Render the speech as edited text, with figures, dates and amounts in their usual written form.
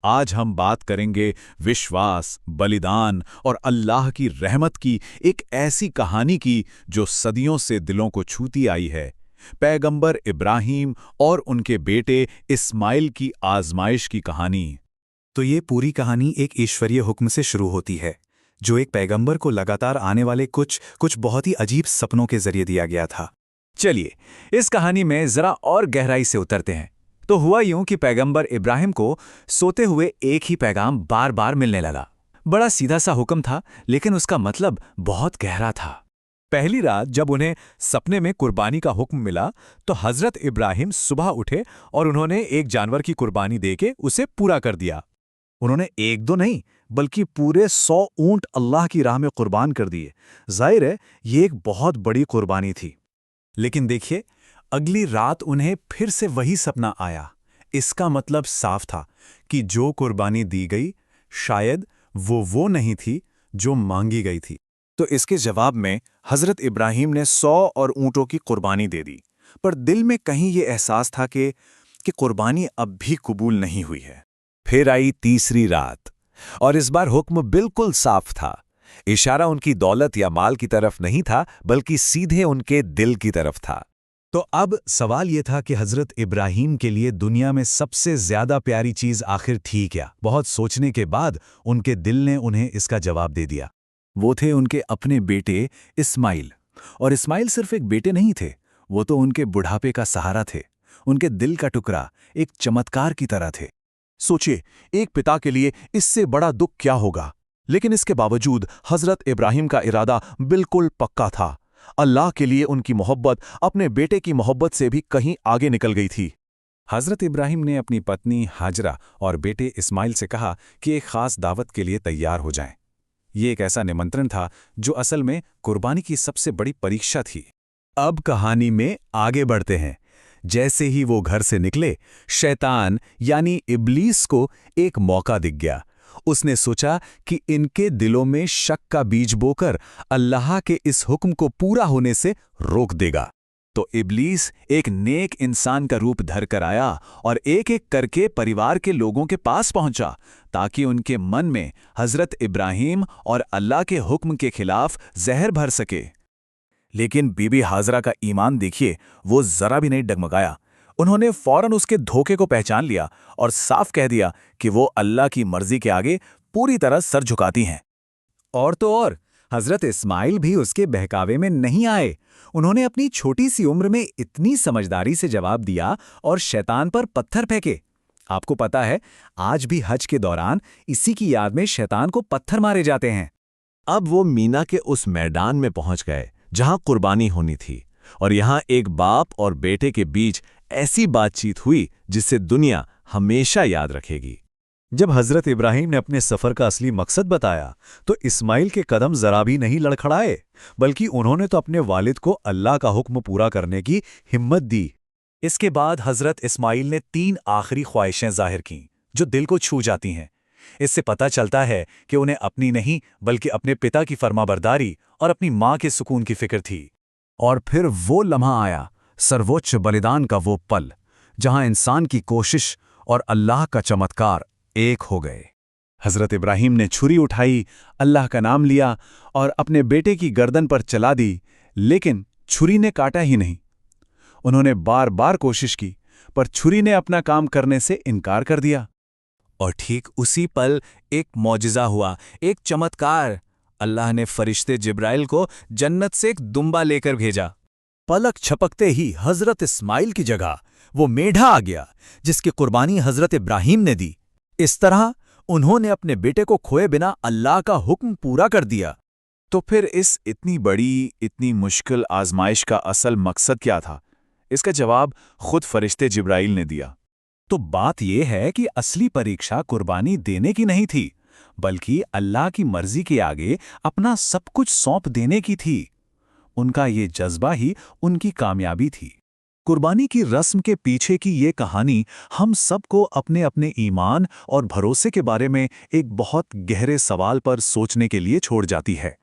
आज हम बात करेंगे विश्वास, बलिदान और अल्लाह की रहमत की एक ऐसी कहानी की जो सदियों से दिलों को छूती आई है। पैगंबर इब्राहीम और उनके बेटे इस्माइल की आजमाइश की कहानी। तो ये पूरी कहानी एक ईश्वरीय हुक्म से शुरू होती है, जो एक पैगंबर को लगातार आने वाले कुछ बहुत ही अजीब सपनों के जरिए दिया गया था। चलिए इस कहानी में जरा और गहराई से उतरते हैं। तो हुआ यूं कि पैगंबर इब्राहिम को सोते हुए एक ही पैगाम बार बार मिलने लगा। बड़ा सीधा सा हुक्म था, लेकिन उसका मतलब बहुत गहरा था। पहली रात जब उन्हें सपने में कुर्बानी का हुक्म मिला, तो हजरत इब्राहिम सुबह उठे और उन्होंने एक जानवर की कुर्बानी देके उसे पूरा कर दिया। उन्होंने एक दो नहीं बल्कि पूरे 100 ऊंट अल्लाह की राह में कुर्बान कर दिए। जाहिर है ये एक बहुत बड़ी कुर्बानी थी। लेकिन देखिए, अगली रात उन्हें फिर से वही सपना आया। इसका मतलब साफ था कि जो कुर्बानी दी गई शायद वो नहीं थी जो मांगी गई थी। तो इसके जवाब में हजरत इब्राहिम ने 100 और ऊंटों की कुर्बानी दे दी, पर दिल में कहीं ये एहसास था कि कुर्बानी अब भी कबूल नहीं हुई है। फिर आई तीसरी रात, और इस बार हुक्म बिल्कुल साफ था। इशारा उनकी दौलत या माल की तरफ नहीं था, बल्कि सीधे उनके दिल की तरफ था। तो अब सवाल यह था कि हजरत इब्राहीम के लिए दुनिया में सबसे ज्यादा प्यारी चीज आखिर थी क्या? बहुत सोचने के बाद उनके दिल ने उन्हें इसका जवाब दे दिया। वो थे उनके अपने बेटे इस्माइल। और इस्माइल सिर्फ एक बेटे नहीं थे, वो तो उनके बुढ़ापे का सहारा थे। उनके दिल का टुकड़ा, एक चमत्कार की तरह थे। सोचिए, एक पिता के लिए इससे बड़ा दुख क्या होगा। लेकिन इसके बावजूद हजरत इब्राहीम का इरादा बिल्कुल पक्का था। अल्लाह के लिए उनकी मोहब्बत अपने बेटे की मोहब्बत से भी कहीं आगे निकल गई थी। हजरत इब्राहीम ने अपनी पत्नी हाजरा और बेटे इस्माइल से कहा कि एक खास दावत के लिए तैयार हो जाएं। ये एक ऐसा निमंत्रण था जो असल में कुर्बानी की सबसे बड़ी परीक्षा थी। अब कहानी में आगे बढ़ते हैं। जैसे ही वो घर से निकले, शैतान यानी इब्लीस को एक मौका दिख गया। उसने सोचा कि इनके दिलों में शक का बीज बोकर अल्लाह के इस हुक्म को पूरा होने से रोक देगा। तो इब्लीस एक नेक इंसान का रूप धर कर आया और एक एक करके परिवार के लोगों के पास पहुंचा, ताकि उनके मन में हजरत इब्राहीम और अल्लाह के हुक्म के खिलाफ जहर भर सके। लेकिन बीबी हाजरा का ईमान देखिए, वो जरा भी नहीं डगमगाया। उन्होंने फौरन उसके धोखे को पहचान लिया और साफ कह दिया कि वो अल्लाह की मर्जी के आगे पूरी तरह सर झुकाती हैं। और तो और, हजरत इस्माइल भी उसके बहकावे में नहीं आए। उन्होंने अपनी छोटी सी उम्र में इतनी समझदारी से जवाब दिया और शैतान पर पत्थर फेंके। आपको पता है, आज भी हज के दौरान इसी की याद में शैतान को पत्थर मारे जाते हैं। अब वो मीना के उस मैदान में पहुंच गए जहां कुर्बानी होनी थी, और यहां एक बाप और बेटे के बीच ऐसी बातचीत हुई जिसे दुनिया हमेशा याद रखेगी। जब हजरत इब्राहीम ने अपने सफर का असली मकसद बताया, तो इस्माइल के कदम जरा भी नहीं लड़खड़ाए, बल्कि उन्होंने तो अपने वालिद को अल्लाह का हुक्म पूरा करने की हिम्मत दी। इसके बाद हजरत इस्माइल ने 3 आखिरी ख्वाहिशें जाहिर कीं, जो दिल को छू जाती हैं। इससे पता चलता है कि उन्हें अपनी नहीं बल्कि अपने पिता की फरमाबरदारी और अपनी माँ के सुकून की फिक्र थी। और फिर वो लम्हा आया, सर्वोच्च बलिदान का वो पल, जहां इंसान की कोशिश और अल्लाह का चमत्कार एक हो गए। हजरत इब्राहीम ने छुरी उठाई, अल्लाह का नाम लिया और अपने बेटे की गर्दन पर चला दी, लेकिन छुरी ने काटा ही नहीं। उन्होंने बार बार कोशिश की, पर छुरी ने अपना काम करने से इनकार कर दिया। और ठीक उसी पल एक मौजिज़ा हुआ, एक चमत्कार। अल्लाह ने फरिश्ते जिब्राइल को जन्नत से एक दुम्बा लेकर भेजा। पलक झपकते ही हजरत इस्माइल की जगह वो मेढ़ा आ गया, जिसकी कुर्बानी हजरत इब्राहीम ने दी। इस तरह उन्होंने अपने बेटे को खोए बिना अल्लाह का हुक्म पूरा कर दिया। तो फिर इस इतनी बड़ी, इतनी मुश्किल आजमाइश का असल मकसद क्या था? इसका जवाब खुद फरिश्ते जिब्राइल ने दिया। तो बात यह है कि असली परीक्षा कुर्बानी देने की नहीं थी, बल्कि अल्लाह की मर्जी के आगे अपना सब कुछ सौंप देने की थी। उनका ये जज्बा ही उनकी कामयाबी थी। कुर्बानी की रस्म के पीछे की ये कहानी हम सबको अपने अपने ईमान और भरोसे के बारे में एक बहुत गहरे सवाल पर सोचने के लिए छोड़ जाती है।